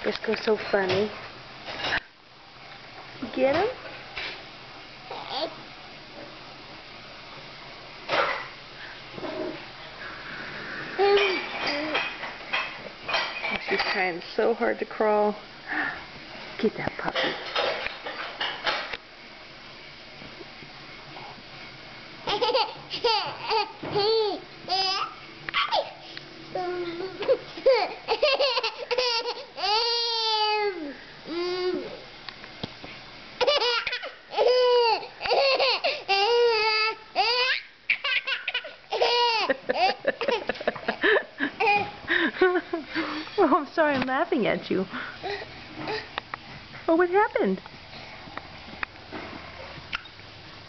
Frisco's so funny. Get him? She's trying so hard to crawl. Get that puppy. Oh, I'm sorry, I'm laughing at you. Oh, what happened?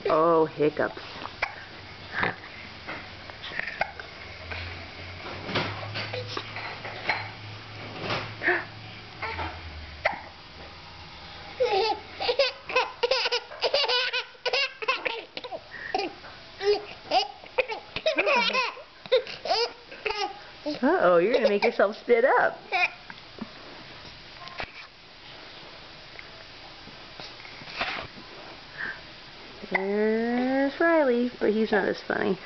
Oh, hiccups. Uh-oh, you're going to make yourself spit up. There's Riley, but he's not as funny.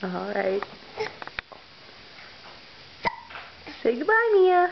All right. Say goodbye, Mia.